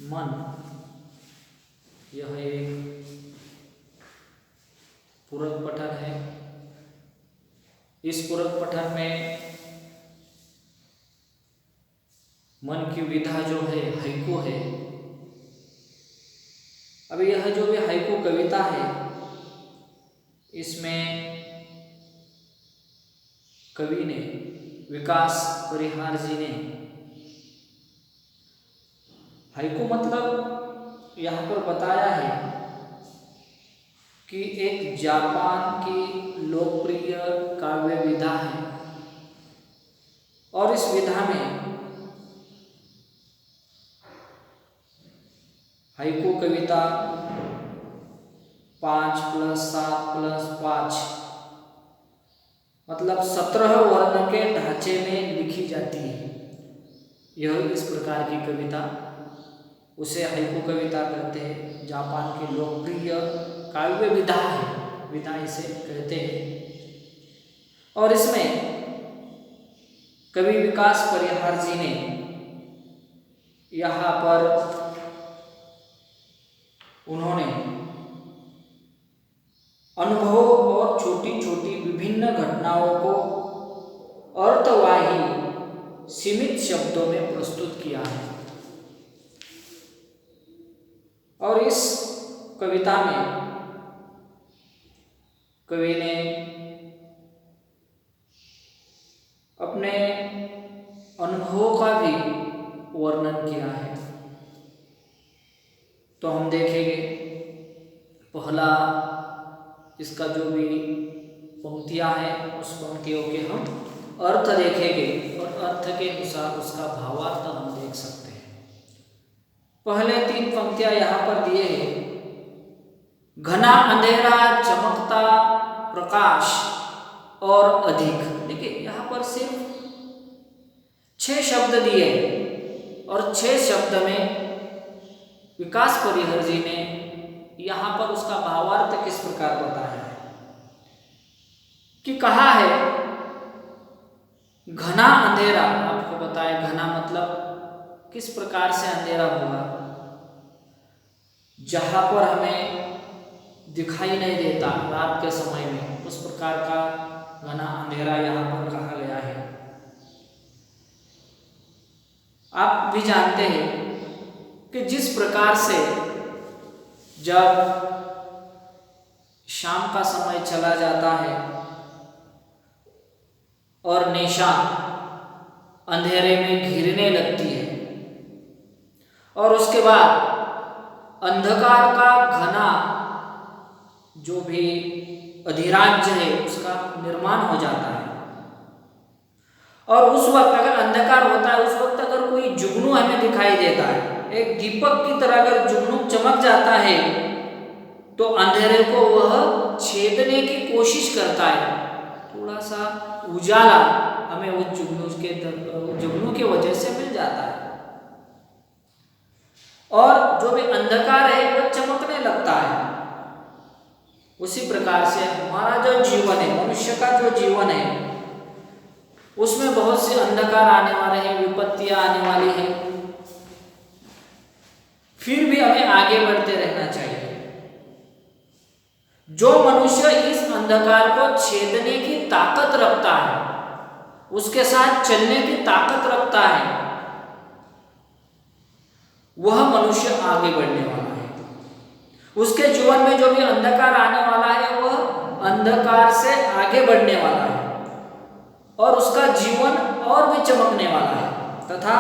मन यह एक पूरक पठन है। इस पूरक पठन में मन की विधा जो है हाइकू है। अब यह जो भी हाइकू कविता है इसमें कवि ने विकास परिहार जी ने हाइकू मतलब यहाँ पर बताया है कि एक जापान की लोकप्रिय काव्य विधा है और इस विधा में हाइकू कविता 5+7+5 मतलब 17 वर्ण के ढांचे में लिखी जाती है। यह इस प्रकार की कविता उसे हाइकू कविता कहते हैं। जापान की लोकप्रिय काव्य विधा है, विधा इसे कहते हैं। और इसमें कवि विकास परिहार जी ने यहाँ पर उन्होंने अनुभव और छोटी छोटी विभिन्न घटनाओं को अर्थवाही सीमित शब्दों में प्रस्तुत किया है। और इस कविता में कवि ने अपने अनुभवों का भी वर्णन किया है। तो हम देखेंगे पहला इसका जो भी पंक्तियां हैं उस पंक्तियों के हम अर्थ देखेंगे और अर्थ के अनुसार उसका भावार्थ हम देख सकते हैं। पहले 3 पंक्तियां यहाँ पर दिए हैं। घना अंधेरा, चमकता प्रकाश और अधिक। देखिए यहाँ पर सिर्फ 6 शब्द दिए और 6 शब्द में विकास परिहार जी ने यहाँ पर उसका भावार्थ किस प्रकार बताया है कि कहा है घना अंधेरा। आपको बताया घना मतलब किस प्रकार से अंधेरा होगा, जहां पर हमें दिखाई नहीं देता रात के समय में, उस प्रकार का घना अंधेरा यहाँ पर कहा गया है। आप भी जानते हैं कि जिस प्रकार से जब शाम का समय चला जाता है और निशा अंधेरे में घिरने लगती है और उसके बाद अंधकार का घना जो भी अधिराज्य है उसका निर्माण हो जाता है। और उस वक्त अगर अंधकार होता है, उस वक्त अगर कोई जुगनू हमें दिखाई देता है, एक दीपक की तरह अगर जुगनू चमक जाता है तो अंधेरे को वह छेदने की कोशिश करता है। थोड़ा सा उजाला हमें उस जुगनू के वजह से मिल जाता है और जो भी अंधकार है वह चमकने लगता है। उसी प्रकार से हमारा जो जीवन है, मनुष्य का जो जीवन है, उसमें बहुत से अंधकार आने वाले हैं, विपत्तियां आने वाली हैं, फिर भी हमें आगे बढ़ते रहना चाहिए। जो मनुष्य इस अंधकार को छेदने की ताकत रखता है, उसके साथ चलने की ताकत रखता है, वह मनुष्य आगे बढ़ने वाला है। उसके जीवन में जो भी अंधकार आने वाला है वह अंधकार से आगे बढ़ने वाला है और उसका जीवन और भी चमकने वाला है तथा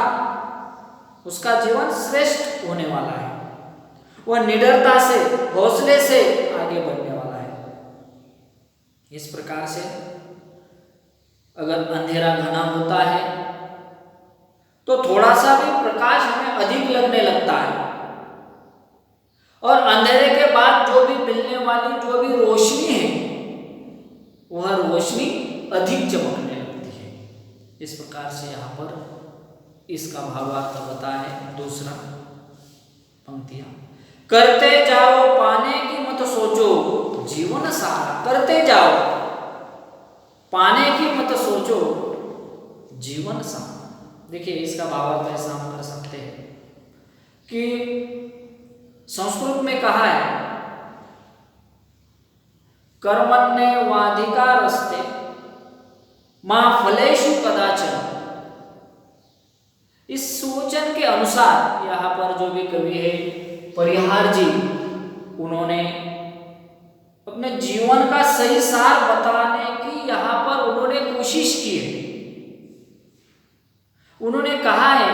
उसका जीवन श्रेष्ठ होने वाला है। वह निडरता से, हौसले से आगे बढ़ने वाला है। इस प्रकार से अगर अंधेरा घना होता है तो थोड़ा सा भी प्रकाश हमें अधिक लगने लगता है और अंधेरे के बाद जो भी मिलने वाली जो भी रोशनी है वह रोशनी अधिक चमकने लगती है। इस प्रकार से यहाँ पर इसका भावार्थ बताया है। दूसरा पंक्तियां, करते जाओ पाने की मत सोचो जीवन सारा। करते जाओ पाने की मत सोचो जीवन सारा। देखिए इसका भावार्थ ऐसा हम कर सकते हैं कि संस्कृत में कहा है कर्मण्येवाधिकारस्ते मा फलेषु कदाचन। इस सूचन के अनुसार यहाँ पर जो भी कवि है परिहार जी, उन्होंने अपने जीवन का सही सार बताने की यहाँ पर उन्होंने कोशिश की है। उन्होंने कहा है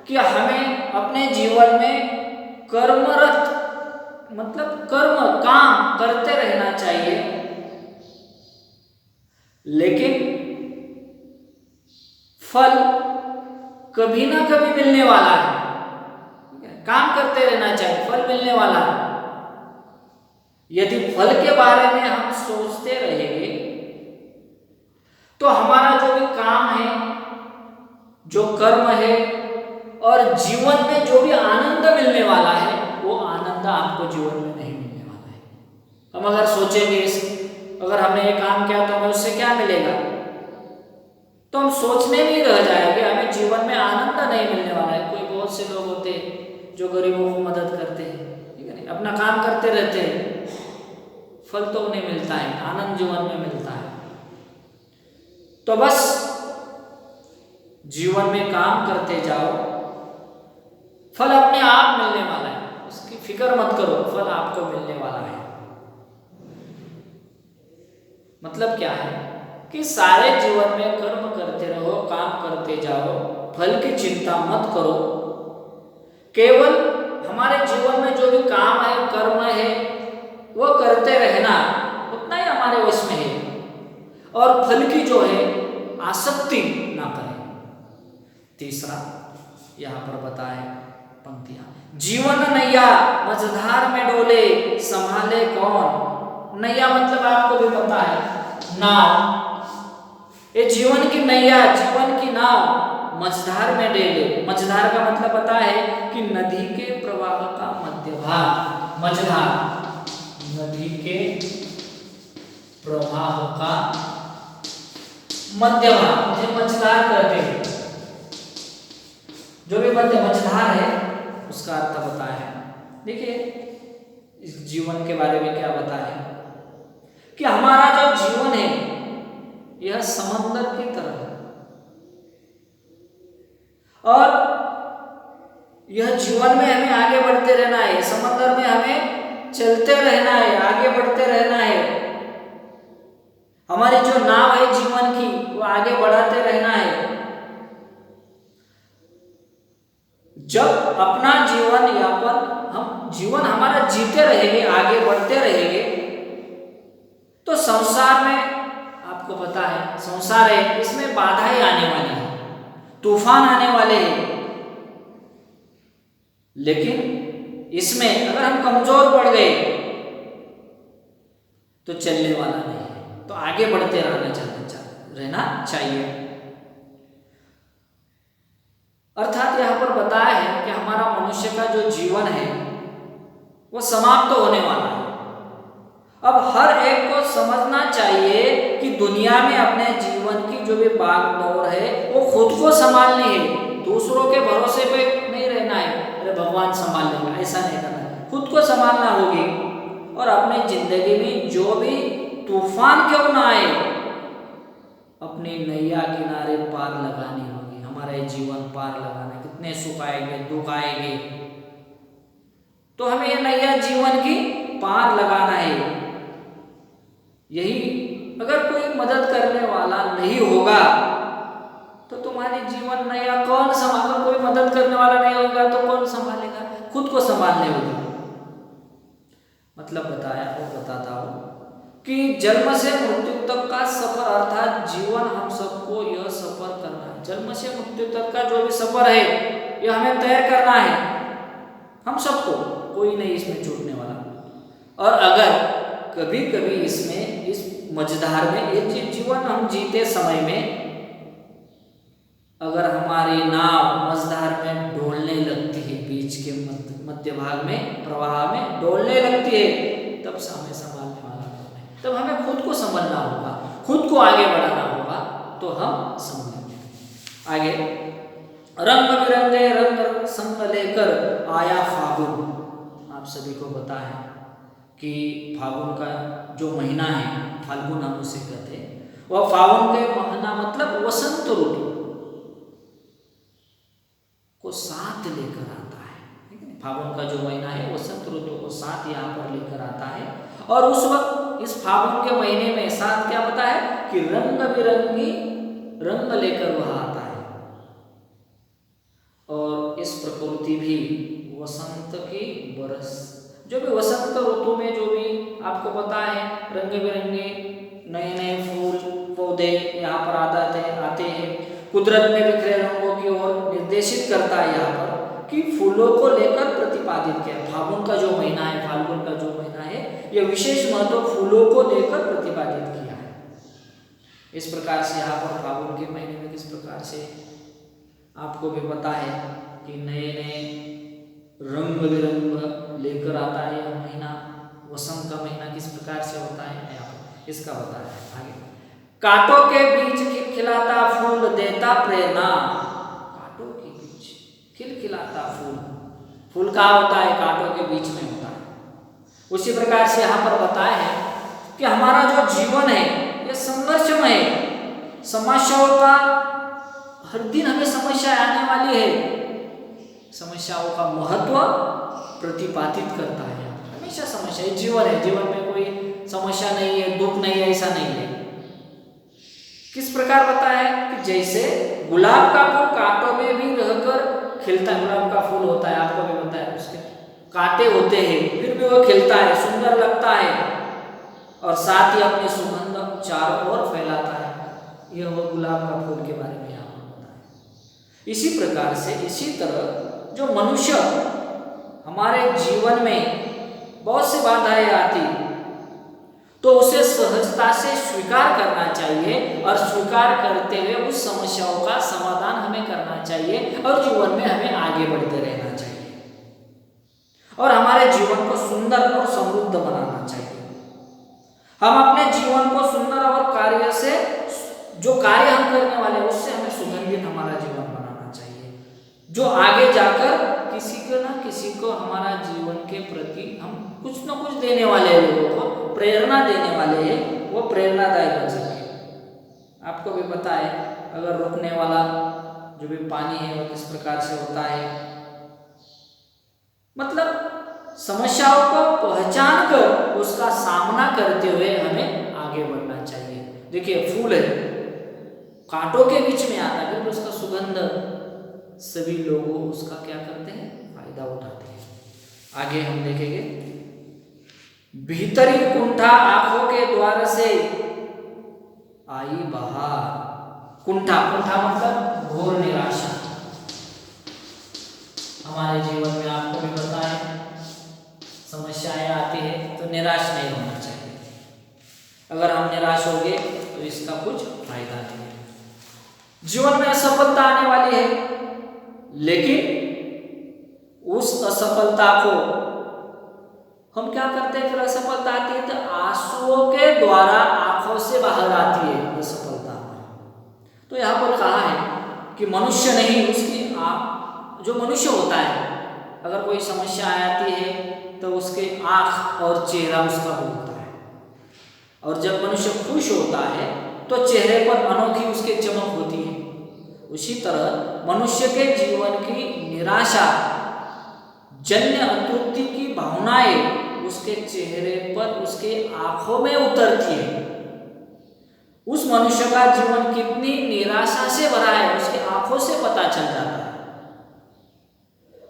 कि हमें अपने जीवन में कर्मरत मतलब काम करते रहना चाहिए, लेकिन फल कभी ना कभी मिलने वाला है। काम करते रहना चाहिए, फल मिलने वाला है। यदि फल के बारे में हम सोचते रहेंगे तो हमारा जो भी काम है, जो कर्म है और जीवन में जो भी आनंद मिलने वाला है, वो आनंद आपको जीवन में नहीं मिलने वाला है। हम अगर सोचेंगे अगर हमने ये काम किया तो हमें उससे क्या मिलेगा, तो हम सोचने में ही रह जाएंगे, हमें जीवन में आनंद नहीं मिलने वाला है। कोई बहुत से लोग होते हैं जो गरीबों को मदद करते हैं, ठीक है, अपना काम करते रहते हैं, फल तो उन्हें मिलता है, आनंद जीवन में मिलता है। तो बस जीवन में काम करते जाओ, फल अपने आप मिलने वाला है, उसकी फिक्र मत करो, फल आपको मिलने वाला है। मतलब क्या है कि सारे जीवन में कर्म करते रहो, काम करते जाओ, फल की चिंता मत करो। केवल हमारे जीवन में जो भी काम है, कर्म है, वो करते रहना, उतना ही हमारे वश में है, और फल की जो है आसक्ति ना करें। तीसरा यहाँ पर बताए पंक्तियां, जीवन नैया मझधार में डोले संभाले कौन। नैया मतलब आपको भी पता है, नाव। ये जीवन की नैया, जीवन की नाव मझधार में डोले। मझधार का मतलब पता है कि नदी के प्रवाह का मध्य भाग। मझधार नदी के प्रवाह का मध्य भाग, मुझे मझधार कहते हैं। जो भी मध्य मझधार है उसका अर्थ बताया है। देखिए इस जीवन के बारे में क्या बताया है कि हमारा जो जीवन है यह समंदर की तरह है, और यह जीवन में हमें आगे बढ़ते रहना है, समंदर में हमें चलते रहना है, आगे बढ़ते रहना है। हमारी जो नाव है जीवन की, वो आगे बढ़ाते रहना है। जब अपना जीवन यापन हम जीवन हमारा जीते रहेंगे, आगे बढ़ते रहेंगे, तो संसार में आपको पता है संसार है, इसमें बाधाएं आने वाली है, तूफान आने वाले हैं। लेकिन इसमें अगर हम कमजोर पड़ गए तो चलने वाला नहीं है, तो आगे बढ़ते रहना चाहिए। अर्थात यहाँ पर बताया है कि हमारा मनुष्य का जो जीवन है वो समाप्त होने वाला है। अब हर एक को समझना चाहिए कि दुनिया में अपने जीवन की जो भी भागदौड़ है वो खुद को संभालनी है, दूसरों के भरोसे पे नहीं रहना है, अरे भगवान संभाल लेगा, ऐसा नहीं करना है। खुद को संभालना होगी, और अपनी जिंदगी में जो भी तूफान क्यों ना आए, अपनी नैया किनारे पार लगानी होगी। हमारे जीवन पार लगाना, कितने सुख आएंगे, दुख आएंगे, तो हमें ये नैया जीवन की पार लगाना है। यही अगर कोई मदद करने वाला नहीं होगा तो तुम्हारी जीवन नैया कौन संभालेगा। कोई मदद करने वाला नहीं होगा तो कौन संभालेगा, खुद को संभालने होगा। मतलब बताता हूँ कि जन्म से मृत्यु तक का सफर, अर्थात जीवन हम सबको यह सफर करना है। जन्म से मृत्यु तक का जो भी सफर है यह हमें तय करना है, हम सबको, कोई नहीं इसमें छूटने वाला। और अगर कभी कभी इसमें इस मझधार में ये जीवन हम जीते समय में अगर हमारी नाव मझधार में डोलने लगती है, बीच के मध्य भाग में प्रवाह में डोलने लगती है, तब हमें संभालने वाला नहीं, तब हमें खुद को संभालना होगा, खुद को आगे बढ़ाना होगा, तो हम संभलेंगे। आगे रंग बिरंगे रंग संग लेकर आया फागुन। आप सभी को पता है कि फागुन का जो महीना है, फाल्गुन हम उसे कहते हैं, वह फागुन के महीना मतलब वसंत ऋतु को साथ लेकर आता है। ठीक है, फागुन का जो महीना है वसंत ऋतु को साथ यहाँ पर लेकर आता है। और उस वक्त इस फागुन के महीने में साथ क्या पता है कि रंग बिरंगी रंग लेकर वह आता है। और इस प्रकृति भी वसंत की बरस, जो भी वसंत ऋतु में जो भी आपको पता है रंग बिरंगे नए नए फूल पौधे यहाँ पर आते हैं। कुदरत में बिखरे रंगों की ओर निर्देशित करता है यहाँ पर कि फूलों को लेकर प्रतिपादित किया। फागुन का जो महीना है, फाल्गुन का जो महीना है, यह विशेष महत्व फूलों को लेकर प्रतिपादित किया है। इस प्रकार से यहाँ पर फागुन के महीने में किस प्रकार से आपको भी पता है कि नए नए रंग बिरंग लेकर आता है यह महीना। वसंत का महीना किस प्रकार से होता है यहाँ पर इसका बताया है आगे। कांटों के बीच खिलखिलाता फूल देता प्रेरणा। कांटों के बीच खिलखिलाता फूल, फूल कहाँ होता है? कांटों के बीच में होता है। उसी प्रकार से यहाँ पर बताया है कि हमारा जो जीवन है यह संघर्षमय है। समस्याओं का हर दिन हमें समस्या आने वाली है। समस्याओं का महत्व प्रतिपादित करता है। हमेशा समस्या, जीवन है, जीवन में कोई समस्या नहीं है, दुख नहीं है, ऐसा नहीं है। किस प्रकार बताया है कि जैसे गुलाब का फूल कांटों में भी रहकर खिलता है। गुलाब का फूल होता है, आपको भी पता है, उसके कांटे होते हैं फिर भी वो खिलता है, सुंदर लगता है और साथ ही अपनी सुगंध चारों ओर फैलाता है। यह वो गुलाब का फूल के बारे में यहाँ पर बताया। इसी प्रकार से, इसी तरह जो मनुष्य हमारे जीवन में बहुत सी बाधाएं आती तो उसे सहजता से स्वीकार करना चाहिए और स्वीकार करते हुए उस समस्याओं का समाधान हमें करना चाहिए और जीवन में हमें आगे बढ़ते रहना चाहिए और हमारे जीवन को सुंदर और समृद्ध बनाना चाहिए। हम अपने जीवन को सुंदर और कार्य से, जो कार्य हम करने वाले उससे हमें सुगंधित हमारा जीवन बनाना चाहिए, जो आगे जाकर किसी को ना किसी को हमारा जीवन के प्रति हम कुछ न कुछ देने वाले लोगों को प्रेरणा देने वाले हैं, वो प्रेरणादायी बन सके। आपको भी पता है अगर रुकने वाला जो भी पानी है वो किस प्रकार से होता है, मतलब समस्याओं को पहचान कर उसका सामना करते हुए हमें आगे बढ़ना चाहिए। देखिए फूल है, कांटों के बीच में आता है, फिर उसका सुगंध सभी लोगों उसका क्या करते हैं, फायदा उठाते हैं। आगे हम देखेंगे, भीतरी कुंठा आंखों के द्वार से आई बाहर। कुंठा, कुंठा मतलब घोर निराशा। हमारे जीवन में आपको भी पता है समस्याएं आती है तो निराश नहीं होना चाहिए। अगर हम निराश हो गए तो इसका कुछ फायदा नहीं है। जीवन में असफलता आने वाली है, लेकिन उस असफलता को हम क्या करते हैं, फिर असफलता आती है तो आंसुओं के द्वारा आंखों से बाहर आती है असफलता। तो यहाँ पर कहा है कि मनुष्य नहीं, उसकी जो मनुष्य होता है अगर कोई समस्या आती है तो उसके आँख और चेहरा उसका बोलता है, और जब मनुष्य खुश होता है तो चेहरे पर अनोखी उसकी चमक होती है। उसी तरह मनुष्य के जीवन की निराशा जन्य अतृप्ति की भावनाएं उसके चेहरे पर, उसके आंखों में उतरती है। उस मनुष्य का जीवन कितनी निराशा से भरा है उसके आंखों से पता चल जाता है।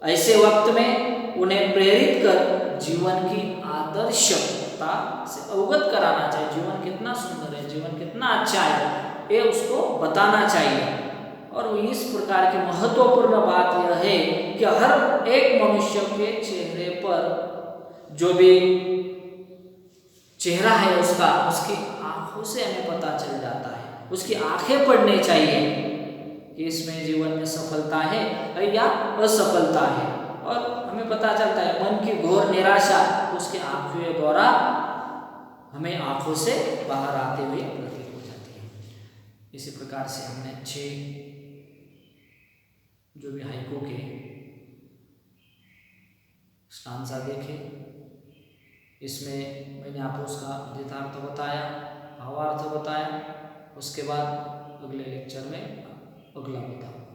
ऐसे वक्त में उन्हें प्रेरित कर जीवन की आदर्शता से अवगत कराना चाहिए। जीवन कितना सुंदर है, जीवन कितना अच्छा है, ये उसको बताना चाहिए। और इस प्रकार की महत्वपूर्ण बात यह है कि हर एक मनुष्य के चेहरे पर जो भी चेहरा है उसका, उसकी आंखों से हमें पता चल जाता है। उसकी आंखें पढ़नी चाहिए कि इसमें जीवन में सफलता है या असफलता है, और हमें पता चलता है मन की घोर निराशा उसके आंखों के द्वारा हमें आंखों से बाहर आते हुए प्रतीत हो जाती है। इसी प्रकार से हमने 6 जो भी हाइकू के स्टांजा देखे। इसमें मैंने आपको उसका यथार्थ बताया, भावार्थ बताया। उसके बाद अगले लेक्चर में अगला बताऊँ।